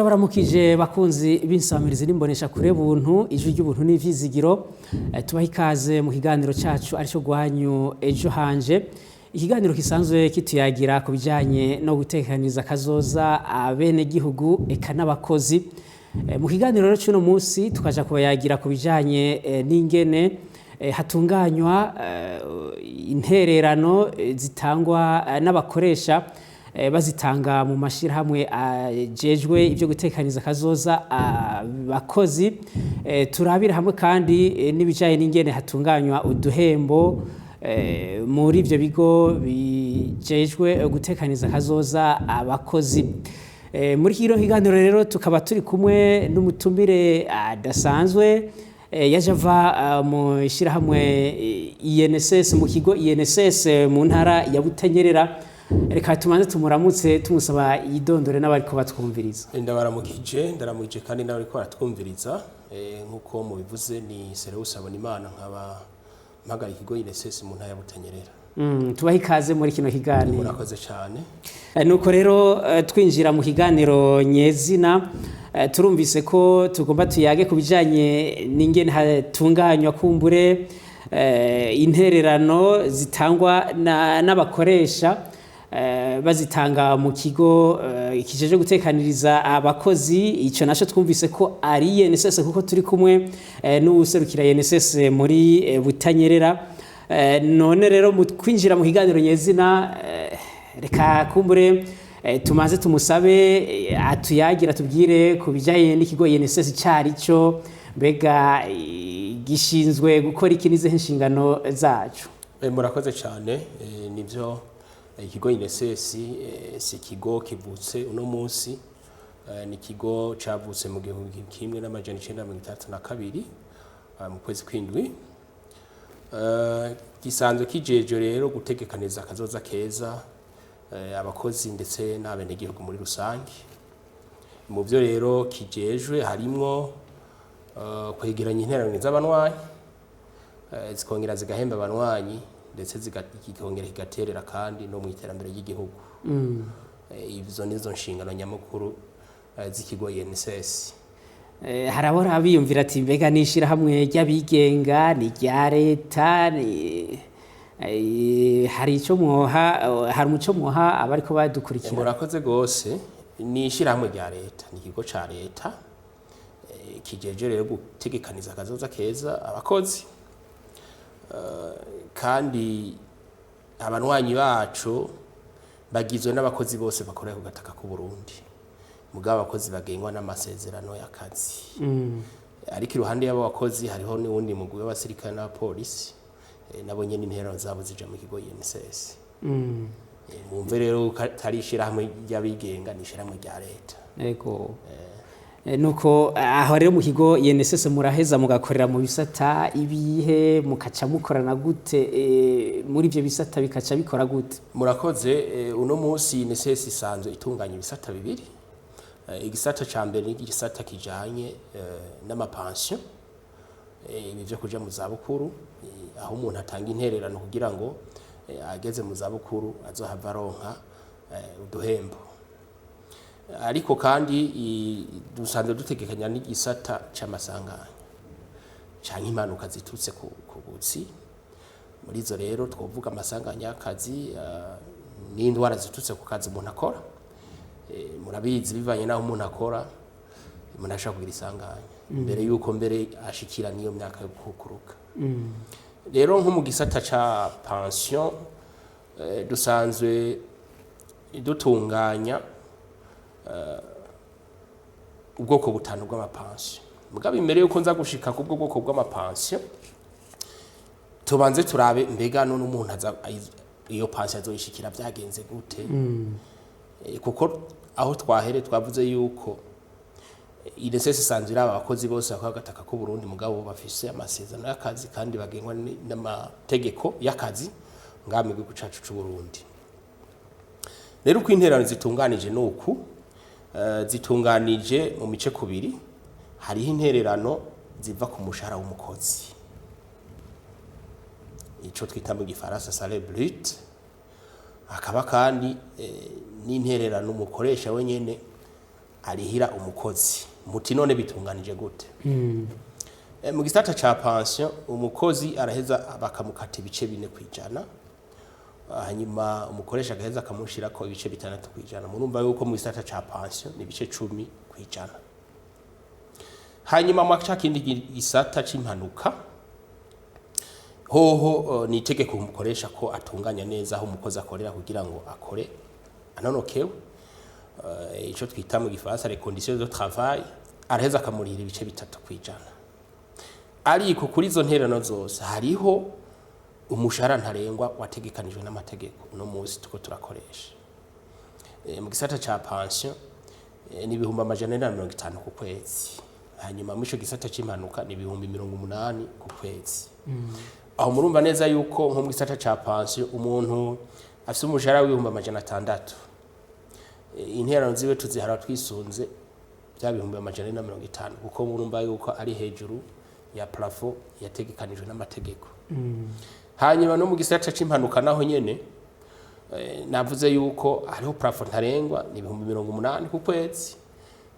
ndabaramukije bakunzi b'insamirizi n'imbonesha kure buntu ijwi ry'ubuntu n'ivyizigiro tubaha ikaze mu kiganiro cacu arico gwanyu ejo hanje ikiganiro kisanzwe kituyagira ku bijanye no gutekaniriza kazoza abene gihugu eka n'abakozi mu kiganiro rero cy'uno munsi tukaja kubayagira ku bijanye n'ingene hatunganywa intererano zitangwa n'abakoresha bazitanga mu mashirahamwe ajejwe ivyo gutekaniza kazoza abakozi turabira hamwe kandi n'ibijanye n'ingene hatunganywa uduhembo muri ivyo bigo bijejwe gutekaniza kazoza abakozi muri kino kiganiro rero tukaba turi kumwe n'umutumire adasanzwe yaje ava mu ishirahamwe INSS mu kigo INSS mu ntara ya Butanyerera reka tumanze tumuramutse tumusaba yidondore n'abariko batwumviriza ndaramukije kandi n'abariko baratwumviriza nkuko mubivuze ni Sereus Abonimana nkaba mpagara ikigo INSS mu ntara ya Butanyerera tubaha ikaze muri kino kiganiro murakoze cyane nuko rero twinjira mu kiganiro nyezina turumvise ko tugomba tuyage ku bijanye n'ingene hatunganywa kumbure intererano zitangwa n'abakoresha bazitanga mu kigo kijeje gutekaniriza abakozi ico naco twumvise ko ari INSS kuko turi kumwe n'userukira INSS muri Butanyerera none rero mu kwinjira mu kiganiro nyezina reka kumbure tumaze tumusabe atuyagira tubwire ku bijanye n'ikigo INSS cari cyo mbega gishinzwe gukora iki nize inshingano zacu murakoze cyane nivyo ikigo INSS si ikigo kivutse uno munsi ni ikigo cavutse mu gihugu kimwe n'amajana 1932 mu kwezi kw'indwi gisanzwe kijeje rero gutegekaniza kazoza keza abakozi ndetse n'abene gihugu muri rusange mu byo rero kijejwe harimwo kwegeranya intererano z'abanwanyi zikongera zigahemba abanwanyi ndetse zikongera kigaterera kandi no mu iterambere ry'igihugu ivyo nizo nshingano nyamukuru z'ikigo INSS harabora biyumvira ati mbega nishira hamwe ry'abigenga ni rya leta hari ico mwoha hari umuco mwoha abariko badukurikira murakoze gose nishira hamwe rya leta ni ikigo ca leta kijeje rero gutegekaniza kazoza keza abakozi kandi abanwanyi bacu bagizwe n'abakozi bose bakorera ku gataka ku Burundi mugabo abakozi bagengwa n'amasezerano y'akazi ariko iruhande y'abo bakozi hariho n'uwundi mugwi w'abasirikare n'abapolisi nabo nyene intererano zabo zija mu kigo INSS mumve rero tarishira hamwe y'abigenga nishira mu rya leta ego nuko aho rero mu kigo INSS muraheza mugakorera mu bisata ibihe mukaca mukorana gute muri ivyo bisata bikaca bikora gute murakoze uno munsi INSS isanzwe itunganya ibisata bibiri igisata ca mbere ni igisata kijanye n'amapension ibi byo kuja mu zabukuru aho umuntu atanga intererano kugira ngo ageze mu zabukuru azohava aronka uduhembo ariko kandi dusanzwe dutegekanya n'igisata c'amasanganya canke impanuka zitutse ku butsi muri zo rero twovuga amasanganya y'akazi n'indwara zitutse ku kazi umuntu akora murabizi bivanye naho umuntu akora umuntu ashaka kugira isanganya mbere yuko mbere ashikira niyo myaka yo kukuruka rero nko mu gisata ca pension dusanzwe dutunganya ubwoko butanu bw'amapension mugabe imbere yuko nza gushika ku bwoko bw'amapension tubanze turabe mbega none umuntu iyo pension azoyishikira byagenze gute kuko aho twahere twavuze yuko INSS isanzwe iraba abakozi bose bakora gataka ku Burundi mugabo bafise amasezerano y'akazi kandi bagengwa n'amategeko y'akazi ngamwe gihugu cacu c'u Burundi rero uko intererano zitunganije nuku zitunganije mu mice kubiri hariho intererano ziva ku mushahara w'umukozi ico twita mu gifaransa salaire brut hakaba kandi n'intererano umukoresha wenyene arihira umukozi. Muti none bitunganije gute? Mu gisata ca pension umukozi araheza bakamukata ibice 4%, hanyuma umukoresha agaheza akamushirako ibice 6%. Murumva yuko mu gisata ca pension ni ibice 10%. Hanyuma mu kindi gisata c'impanuka hoho ni itegeko umukoresha ko atunganya neza aho umukozi akorera kugira ngo akore anonokewe, ico twita mu gifaransa les conditions de travail, araheza akamurihira ibice 3%. Ariko kuri izo nterano zose hariho umushahara ntarengwa wategekanijwe n'amategeko no munsi tuko turakoresha. Mu gisata ca pension ni ibihumbi 150 ku kwezi, hanyuma mu ico gisata c'impanuka ni ibihumbi 80 ku kwezi. Aho murumva neza yuko nko mu gisata ca pension umuntu afise umushahara w'ibihumbi 600, interano ziwe tuzihara twisunze bya bihumbi 150 kuko murumva yuko ari hejuru ya plafond yategekanijwe n'amategeko. Hanyuma no mu gisata c'impanuka naho nyene navuze yuko hariho plafond ntarengwa ni ibihumbi 80 ku kwezi,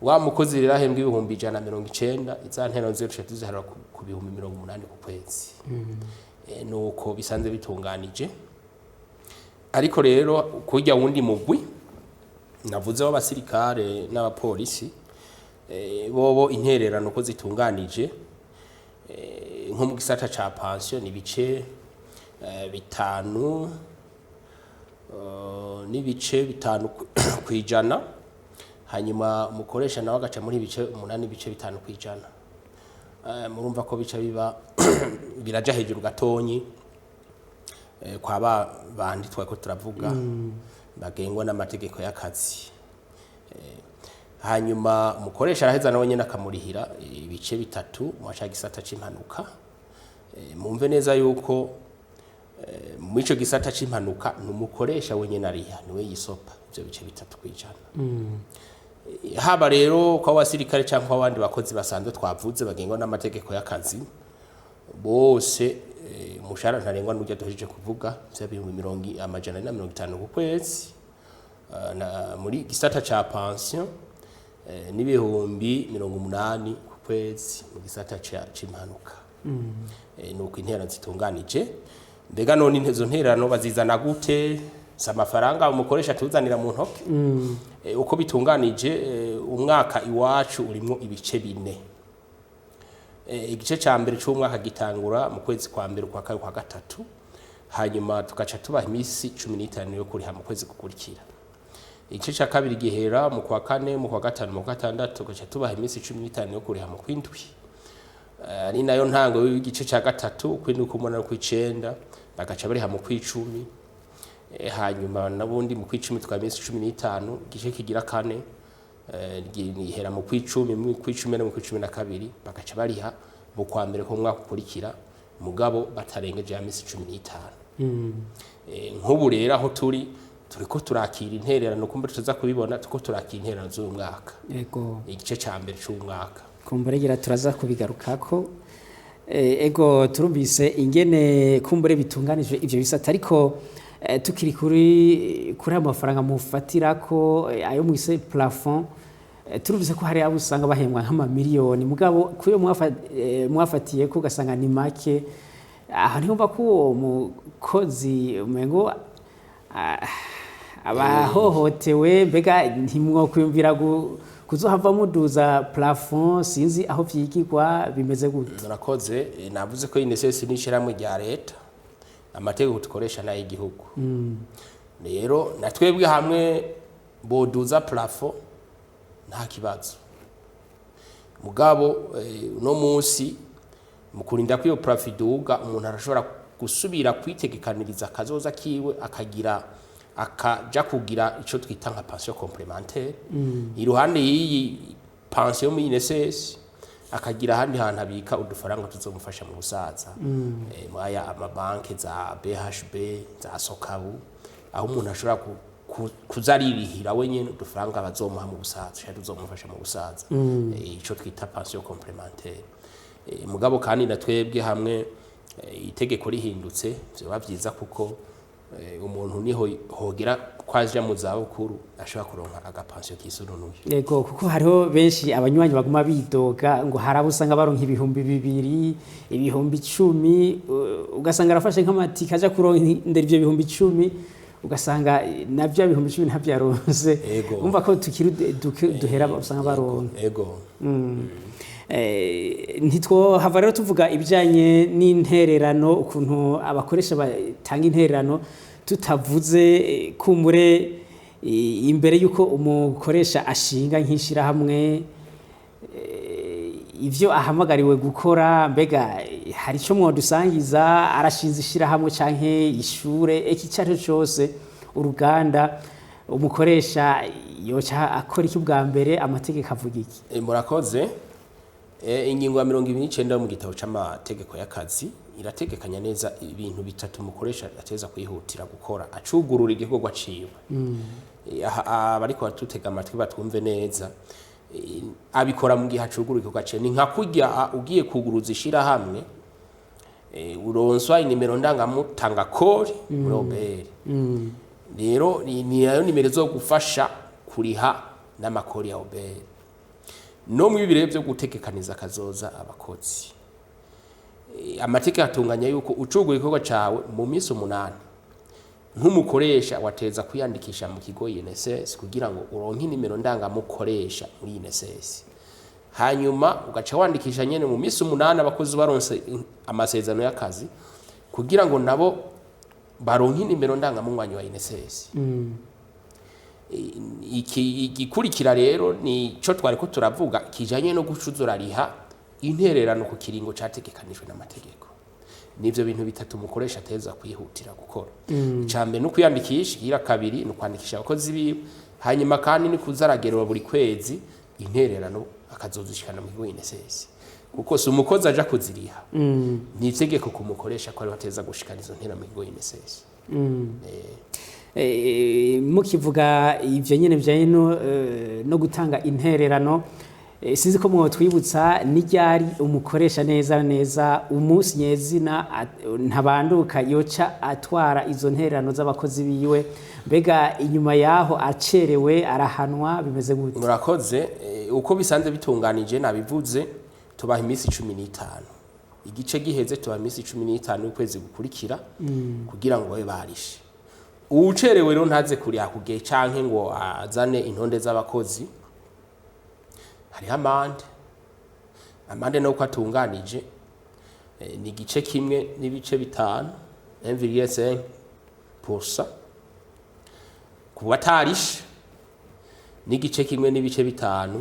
wa mukozi rero ahembwa ibihumbi 190, iza nterano ziwe tuzihara ku bihumbi 80 ku kwezi. Nuko bisanze bitunganije. Ariko rero kujya wundi mugwi navuze w'abasirikare n'abapolisi bobo intererano ko zitunganije nko mu gisata ca pension ni bice 5 n'ibice 5 kwijana, hanyuma mukoresha nawe agaca muri bice 8 bice 5 kwijana. Murumva ko bica biba biraja hejuru gatonyi kwa bandi twako turavuga bagengwa n'amategeko y'akazi. Hanyuma mukoresha araheza nawe nyene akamurihira ibice 3 mu gisata c'impanuka. Mumve neza yuko mu ico gisata c'impanuka numukoresha wenyene ariha niwe yisopa ivyo bice 3 kwijana. Haba rero kwa wasirikare cyangwa abandi bakozi basanzwe twavuze bagengwa n'amategeko y'akazi bose umushahara ntarengwa n'ujya duhejeje kuvuga by'ibihumbi 150 ku kwezi. Muri gisata ca pension n'ibihumbi 80 ku kwezi mu gisata c'impanuka. Nuko interano zitunganije. Mbega none intezo nterano bazizana gute? Amafaranga umukoresha tuzanira mu ntoke. Uko bitunganije umwaka iwacu urimo ibice 4. Igice ca mbere c'umwaka gitangura mu kwezi kwa mbere kwa kabiri kwa gatatu, hanyuma tugaca tubaha imisi 15 yo kuriha mu kwezi gukurikira. Igice ca kabiri gihera mu kwa kane mu kwa gatanu mu kwa gatandatu, tugaca tubaha imisi 15 yo kuriha mu kwindwi. Ari nayo ntango y'igice ca gatatu kwindwi kumona no kw'icenda bagaca bariha mu kw'icumi. Hanyuma nabundi mu kw'icumi tukaba imisi 15, igice kigira kane ihera mu kw'icumi mu kw'icumi no mu kw'icumi na kabiri bagaca bariha mu kwa mbere ko mwaka ukurikira mugabo batarengeje ya misi 15. Nk'ubu rero aho turiko turakira intererano kumbe tuza kubibona tuko turakira intererano z'uyu mwaka. Yego. Igice ca mbere c'umwaka. Kumburegira turaza kubigarukako. Ego turumvise ingene kumbure bitunganije ivyo bisata, ariko tukiri kuri amafaranga mufatirako ayo mwise plafond, turumvise ko hari abo usanga bahembwa nk'amamiliyoni mugabo kuyo mwafatiye ko gasanga ni make. Aha niho mva ko uwo mukozi umengo abahohotewe, mbega ntimwokwiyumvira kuzohava muduza plafond, sinzi aho vyigirwa bimeze gute? Narakoze navuze ko INSS n'ishiramwe rya leta, amategeko tukoresha nayo igihugu. Rero natwebwe hamwe boduza plafond nta kibazo. Mugabo no munsi mukurinda ko iyo plafond iduga umuntu arashobora gusubira kwitegekaniriza kazoza kiwe akaja kugira ico twita nka pension complémentaire. Iruhande y'iyi pension mu INSS akagira handi hantu abika udufaranga tuzomufasha mu busaza. Mwaya amabanke za BHB za Sokabu, aho umuntu ashobora kuzaririhira wenyene udufaranga bazomuha mu busaza cyangwa tuzomufasha mu busaza. Ico twita pension complémentaire. Mugabo kandi natwebwe hamwe itegeko rihindutse byoba byiza kuko umuntu niho hogera kwaje mu zabukuru ashobora kuronka agapansiyo kisununuye. Yego kuko hariho benshi abanywanyi baguma bidoga ngo harabo usanga baronka ibihumbi 2 ibihumbi 10 ugasanga arafashe nk'amatika aja kurondera ivyo bihumbi 10 ugasanga navyo ibihumbi 10 ntabyaronse umva ko tukiri duhera usanga baronka. Yego ntitwohava rero tuvuga ibijanye n'intererano ukuntu abakoresha batanga intererano tutavuze kumure imbere yuko umukoresha ashinga nk'ishirahamwe ivyo ahamagariwe gukora mbega hari ico mwodusangiza arashinze ishirahamwe canke ishure icyo cyose uruganda umukoresha yoca akora iki bwa mbere amategeko avuga iki? Murakoze. Ingingo ya 29 mu gitabo c'amategeko y'akazi irategekanya neza ibintu bitatu umukoresha ateza kwihutira gukora acugurura igikorwa ciwe. Abariko batutega amatwi batwumve neza abikora mu gihe acugurura igikorwa ciwe ni nka kurya ugiye kuguruza ishirahamwe uronswa inimero ndangamutanga kori muri obere. Rero ni nayo nimero zo gufasha kuriha n'amakori ya obere no mu bibire byo gutegekaniza kazoza abakozi. Amategeko atunganya yuko ucugura igikorwa cawe mu minsi 8 nk'umukoresha wateza kwiyandikisha mu kigo INSS kugira ngo uronke nimero ndangamukoresha muri INSS, hanyuma ugaca wandikisha nyene mu minsi 8 abakozi baronse amasezerano y'akazi kugira ngo nabo baronke nimero ndangamunywanyi wa INSS. Igikurikira rero ni cyo twariko turavuga kijanye no gucuzura riha intererano ku kiringo categekanijwe n'amategeko. Nivyo bintu bitatu umukoresha ateza kwihutira gukora. Icambe no kwiyandikisha, ira kabiri no kwandikisha abakozi biwe, hanyuma kandi ni kuzaragerwa buri kwezi intererano akazozishikana mu kigo INSS. Kuko si umukozi aja kuziriha. Ni itegeko kumukoresha ko ari bateza gushikana izo ntera mu kigo INSS. Mukivuga ivyo nyene bijanye no gutanga intererano sinzi ko mwotwibutsa n'iryari umukoresha neza umunsi nyezina ntabanduka yoca atwara izo ntererano z'abakozi biwe mbega inyuma yaho acerewe arahanwa bimeze gute? Murakoze. Uko bisanze bitunganije nabivuze tubaha iminsi 15 igice giheze tubaha iminsi 15 ukwezi gukurikira kugira ngo babe barishe. Ucerewe rero ntaze kuriha kugihe canke ngo azane intonde z'abakozi hari amande no kwatunganije ni gice kimwe n'ibice 5 1,5% kuba tarishe ni gice kimwe n'ibice 5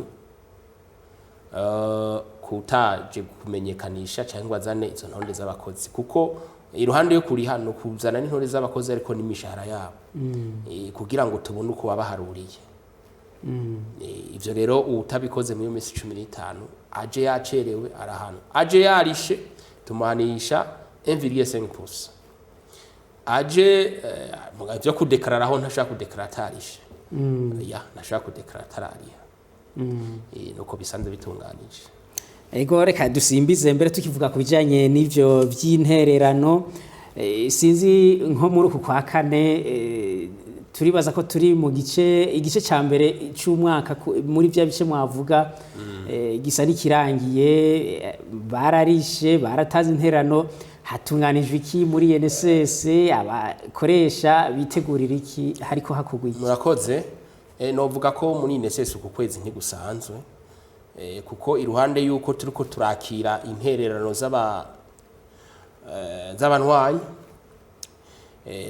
kutaje kumenyekanisha cyangwa azane izo ntonde z'abakozi kuko iruhande yo kuriha no kuzana n'intore z'abakozi ariko n'imishahara yabo kugira ngo tubone uko babaharuriye. Ivyo rero utabikoze mu minsi 15 aje yacerewe arahano, aje yarishe tumuhanisha 1,5%, aje byo kudekarara aho ntashaka kudekarara tarishe ntashaka kudekarara tarariha. Nuko bisanzwe bitunganije. Ego reka dusimbize mbere tukivuga kubijanye n'ivyo vy'intererano sinzi nko muri uku kwa kane turibaza ko turi mu igice ca mbere c'umwaka muri vya bice mwavuga gisa n'ikirangiye bararishe barataza intererano hatunganijwe iki muri INSS abakoresha bitegurira iki hariko hakugwa iki? Murakoze. Novuga ko muri INSS uku kwezi ntigusanzwe kuko iruhande yuko turiko turakira intererano z'abanywanyi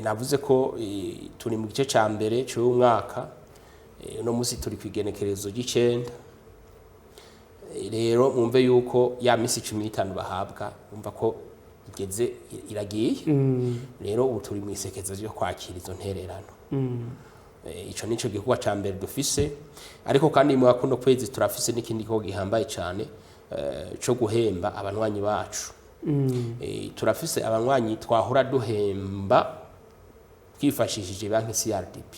navuze ko turi mu gice ca mbere c'umwaka no musi turi kwigenekerezo g'9 rero mwumve yuko ya misi 15 bahabwa umva ko igeze iragiye rero ubu turi mu isekezo ryo kwakira izo ntererano. Ico nico gikorwa ca mbere dufise ariko kandi mu akuno kwezi turafise n'ikindi gikorwa gihambaye cyane cyo guhemba abanywanyi bacu. Turafise abanywanyi twahora duhemba twifashishije banki CRDP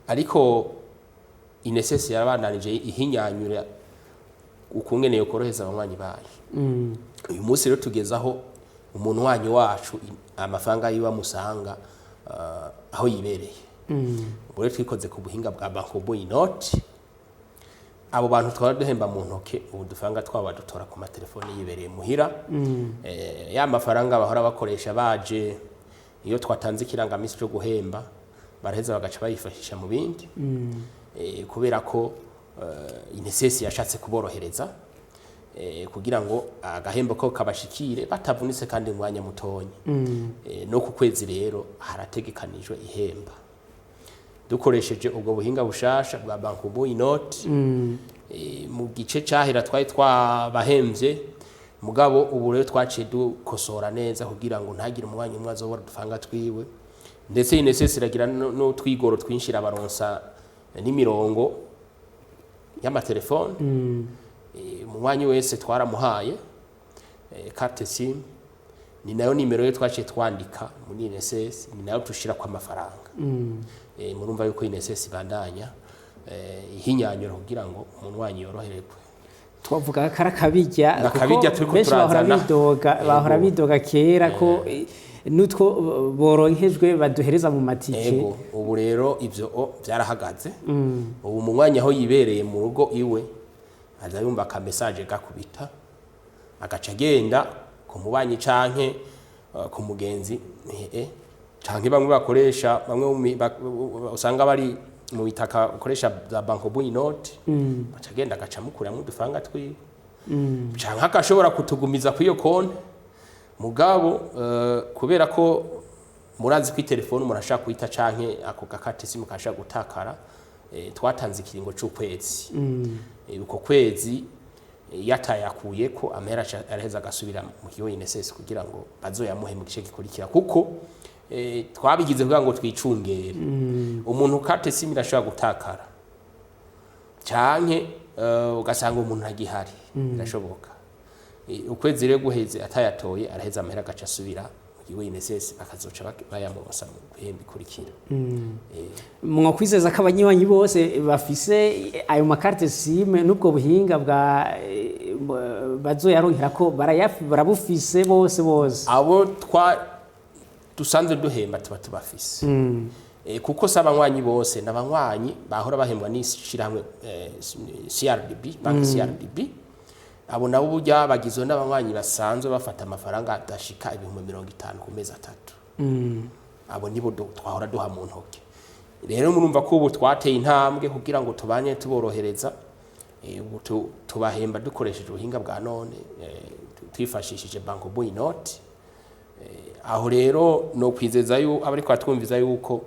ariko INSS yarabandanije ihinyanyura ukungene yo koroheza abanywanyi bayo. Uyu munsi rero tugezaho umuntu wanyu wacu amafaranga yiwa musanga aho yibereye. Ubu rero twikoze ku buhinga bwa Bankobo Inoti, abo bantu twara duhemba mu ntoke ubu dufanga twaba dutora ku matelefone yibereye muhira. Ya mafaranga bahora bakoresha baje iyo twatanze ikirangamisi cyo guhemba baraheza bagaca bayifashisha mu bindi, kubera ko INSS yashatse kuborohereza kugira ngo agahembo ko kabashikire batavunitse kandi mwanya mutonyi. No ku kwezi rero harategekanijwe ihemba dukoresheje ubwo buhinga bushasha bwa Bankobo Inoti. Mu gice cahera twari twabahemvye, mugabo ubu rero twaciye dukosora neza kugira ngo ntagire umwanya umwe azobora dufanga twiwe, ndetse INSS iragira no twigoro twinshira abaronsa n'imirongo y'amatelefone. Mu mwanya wese twaramuhaye carte SIM, ni nayo nimero yo twaciye twandika muri INSS, ni nayo tushira kwa mafaranga. Murumva yuko INSS bandanya ihinyanyura kugira ngo umunwanyi yorohererwe. Twavuga karakabijya kuko benshi bahora bidoga kera ko nutwo boronkejwe baduhereza mu matike. Ubu rero ivyo byarahagaze. Ubu mu mwanya aho yibereye mu rugo iwe aza yumva ka message gakubita agaca agenda ku mubanyi canke ku mugenzi, canke bamwe bakoresha bamwe usanga bari mu bitaka ukoresha za Bankobo Inoti, agaca agenda agaca mukuramwo dufanga twiwe, canke akashobora kutugumiza ku iyo konti. Mugabo kubera ko murazi ko telefone murashaka kuita canke ako gakate simu kasha gutakara, twatanze ikiringo c'ukwezi. Uko kwezi yatayakuye ko amera araheza agasubira mu kigo INSS kugira ngo bazoyamuhe mu gice gikurikira, kuko twabigize kugira ngo twicungere. Umuntu kate simu irashobora gutakara canke ugasanga umuntu ntagihari, birashoboka. Ukwezi rero guheze atayatoye araheza amera agaca asubira mu kigo INSS bakazoca bayamurosa mu bihembo bikurikira. Mwo kwizeza ko abanyiwanyi bose bafise ayo makarte SIM n'ubwo buhinga bwa bazoyaronkera ko barabufise bose abo dusanzwe duhemba tuba tubafise. Kuko sabanywanyi bose n'abanywanyi bahora bahembwa n'ishirahamwe CRDB, banki CRDB. Abo nabo burya bagizwe n'abanywanyi basanzwe bafata amafaranga adashika 50 ku mezi 3. Abo nibo twahora duha mu ntoke. Rero murumva ko ubu twateye intambwe kugira ngo tubanye tuborohereza, tubahemba dukoresheje ubuhinga bwa none, twifashishije Bankobo Inoti. Aho rero no kwizeza abari kwatwumviza yuko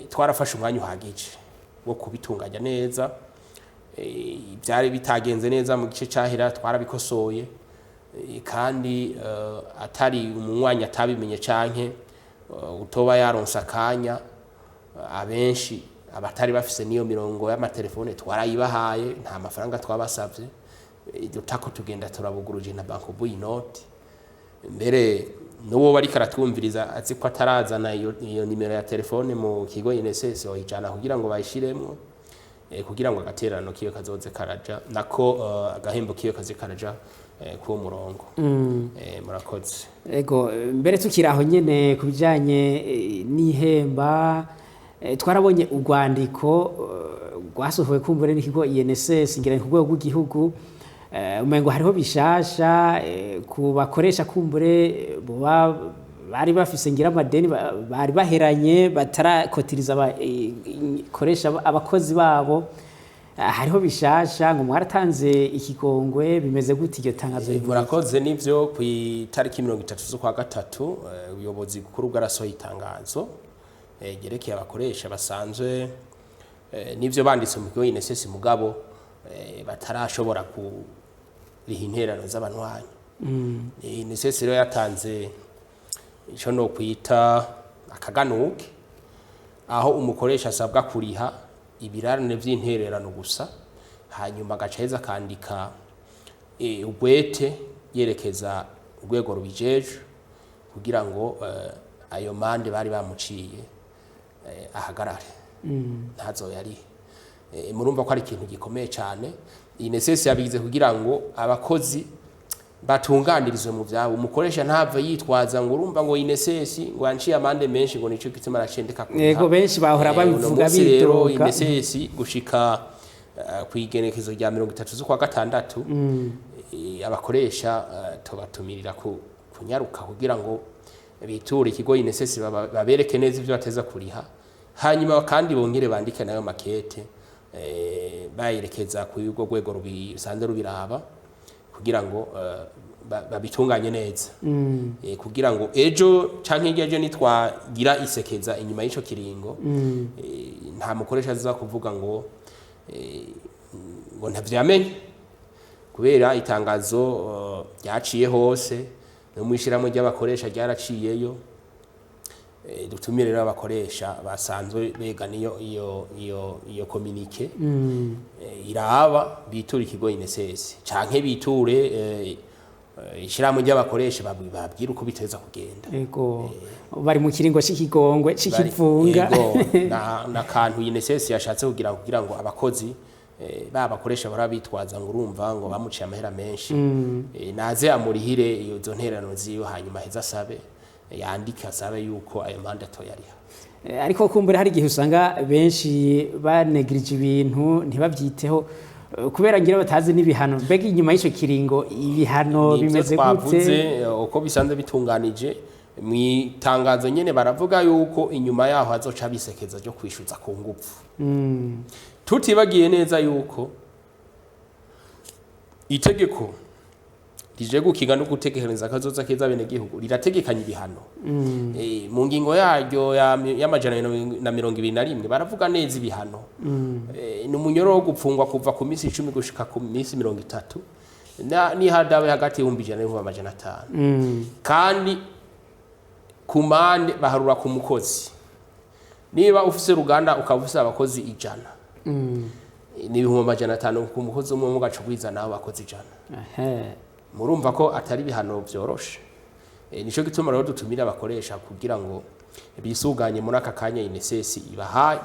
twarafashe umwanya uhagije wo kubitunganya neza. Byari bitagenze neza mu gice cahera twarabikosoye, kandi atari umwanya atabimenye canke utoba yaronsa akanya, abenshi abatari bafise niyo mirongo y'amatelefone twarayibahaye, nta mafaranga twabasavye. Dutako tugenda turabuguruje na Bankobo Inoti. Mbere n'uwo bari karatwumviriza azi ko atarazana iyo nimero ya telefone mu kigo INSS oyijana kugira ngo bayishiremwo, kugira ngo agaterano kiyo kazoze karaja nako agahembo kiyo kaze karaja ku murongo. Murakoze. Ego mbere tukiraho nyene kubijanye n'ihemba, twarabonye urwandiko rwasohowe kumbure n'ikigo INSS ngira ku rwego rw'igihugu. Umengo hariho bishasha ku bakoresha kumbure bari bafise ngira amadeni bari baheranye batarakotiriza koresha abakozi babo. Hariho bishasha ngo mwaratanze ikigongwe, bimeze gute iryo tangazo? Murakoze. Nivyo ku itariki 30 z'ukwa gatatu ubuyobozi bukuru bwarasohoye itangazo gerekeye abakoresha basanzwe nivyo banditse mu kigo INSS mugabo batarashobora kuriha intererano z'abanywanyi. INSS rero yatanze ico no kwita akaganuke, aho umukoresha asabwa kuriha ibirarane vy'intererano gusa, hanyuma agacaheza akandika ugwete yerekeza urwego rubijeje kugira ngo ayo mande bari bamuciye ahagarare, ntazo yari. Murumva ko ari ikintu gikomeye cyane. INSS yabigize kugira ngo abakozi batunganirizwe mu vyabo. Umukoresha ntava yitwaza ngo urumva ngo INSS ngo yanciye amande menshi ngo nico gituma aracendeka ku yego benshi bahora babivuga rero bidoga INSS gushika kwigenekezo rya 30 z'ukwa gatandatu abakoresha tubatumirira kunyaruka kugira ngo biture ikigo INSS babereke neza ivyo bateza kuriha, hanyuma kandi bongere bandike nayo makete bayerekeza ku yugo rwego rubisanze rubiraba kugira ngo babitunganye neza kugira ngo ejo canke igihe nitwagira isekeza inyuma y'ico kiringo nta mukoresha aza kuvuga ngo ntavyamenye, kubera itangazo ryaciye hose no mwishiramo ry'abakoresha ryaraciyeyo. Dutumire rero abakoresha basanzwe begana iyo communique iraba bitura ikigo INSS canke biture ishiramo ry'abakoresha babwira uko biteza kugenda. Yego bari mu kiringo c'ikigongwe c'ikivunga na kantu INSS yashatse kugira ngo abakozi babakoresha barabitwaza ngo urumva ngo bamuciye amahera menshi naze amurihire iyo nterano ziyo hanyuma heza asabe yandika asabe yuko ayo mandato yariha. Ariko kumbure hari igihe usanga benshi banegrije ibintu ntibavyiteho kubera ngira batazi n'ibihano. Mbega inyuma y'ico kiringo ibihano bimeze gute? Uko bisanzwe bitunganije mwitangazo nyene baravuga yuko inyuma yaho azoca bisekeza ryo kwishuza ku ngufu. Tutibagiye neza yuko itegeko rije gukiga no gutegereza kazoza keza bene gihugu rirategekanya ibihano. Mu ngingo yaryo y'amajana 221 baravuga neza ibihano. Ni umunyoro wo gupfungwa kuva ku minsi 10 gushika ku minsi 30 ni hadawe hagati y'1,500 kandi kumande baharura ku mukozi. Niba ufise ruganda ukavuse abakozi 100 ni 1,500 ku mukozi umwe mugacugwiza nawe abakozi 100. Murumva ko atari bihano byoroshe. Nico gituma rero dutumira abakoresha kugira ngo bisuganye muri aka kanya INSS ibahaye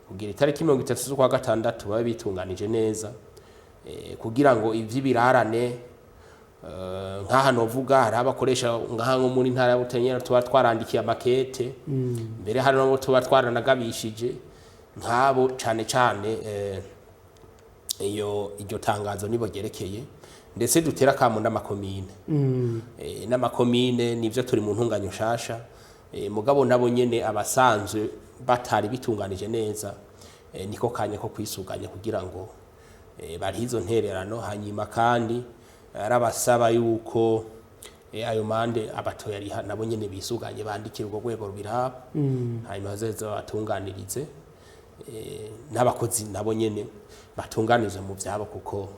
kugira itariki 30 z'ukwa gatandatu babe bitunganije neza kugira ngo ivy'ibirarane nkaha novuga hari abakoresha ngaha nko muri ntara ya Butanyerera tuba twarandikiye amakete mbere hari no tuba twaranagabishije nkabo cane iryo tangazo nibogerekeye ndetse dutera kamo n'amakomine n'amakomine nivyo turi mu ntunganyo shasha mugabo nabo nyene abasanzwe batari bitunganije neza niko kanya ko kwisuganya kugira ngo bari izo ntererano hanyuma kandi arabasaba yuko ayo mande abatoya ari nabo nyene bisuganye bandikira urwo rwego rubiraba hanyuma bazeza batunganirize n'abakozi nabo nyene batunganize mu vyabo kuko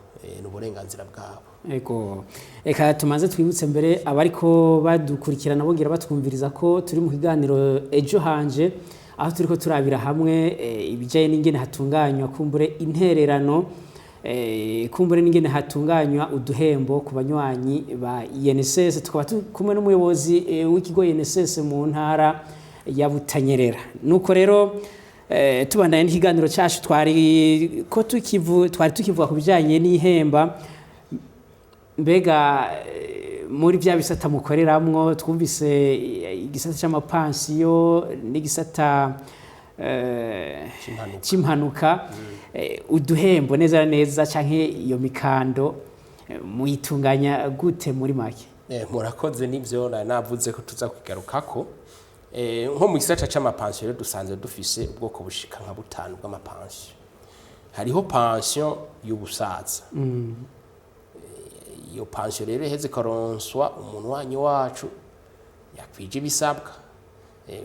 n'uburenganzira bwabo. Ego eka tumaze twibutse mbere abariko badukurikirana bongera batwumviriza ko turi mu kiganiro ejo hanje aho turiko turabira hamwe ibijaye n'ingene hatunganywa kumbure intererano kumbure n'ingene hatunganywa uduhembo ku banywanyi ba INSS. Tukaba kumwe n'umuyobozi w'ikigo INSS mu ntara ya Butanyerera. Nuko rero tubandanye n'ikiganiro cyacu twari tukivuga ku bijanye n'ihemba. Mbega muri bya bisata mukoreramwo twumvise igisata c'amapansiyo n'igisata c'impanuka uduhembo neza neza canke iyo mikando muyitunganya gute muri make? Murakoze nivyo navuze ko tuza kugarukako. Nko mu gisata c'amapansiyo dusanzwe dufise ubwoko bushika nka 5 bw'amapansiyo. Hariho pansiyo y'ubusaza. Iyo pansiyo rero heze koronswa umuntu wanyu wacu yakwije ibisabwa.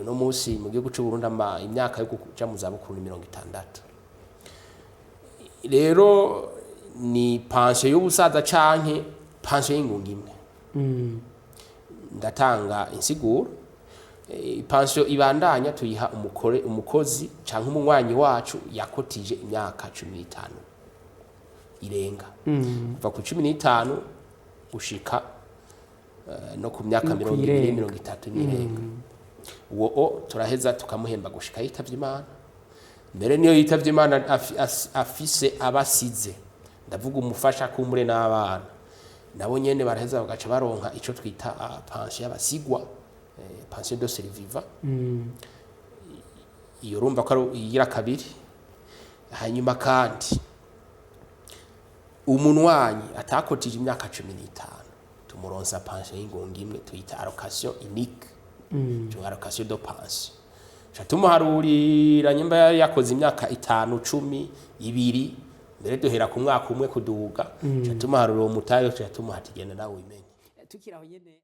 No musi mu gihugu cy'u Burundi imyaka yo kuja mu zabukuru 60. Rero ni pansiyo y'ubusaza canke pansiyo y'ingunga imwe. Ndatanga insiguro. Pansiyo ibandanya tuyiha umukozi canke umunywanyi wacu yakotije imyaka 15 irenga kuva ku 15 gushika no ku myaka 20-30 n'irenga. Uwo turaheza tukamuhemba gushika yitavye Imana. Mbere niyo yitavye Imana afise abasize ndavuga umufasha kumure n'abana nabo nyene baraheza bagaca baronka ico twita pension y'abasigwa, pension de survivant. Iyo urumva ko ari igira kabiri. Hanyuma kandi umunwanyi atakotije imyaka 15 tumuronsa pension y'ingunga imwe tuyita allocation unique, allocation de pension. Tumuharurira nyimba yakoze imyaka 5, 10, 2 mbere duhera ku mwaka umwe kuduga. Tumuharurira umutayo tumuhatigenda nawe imenye. Tukiraho nyene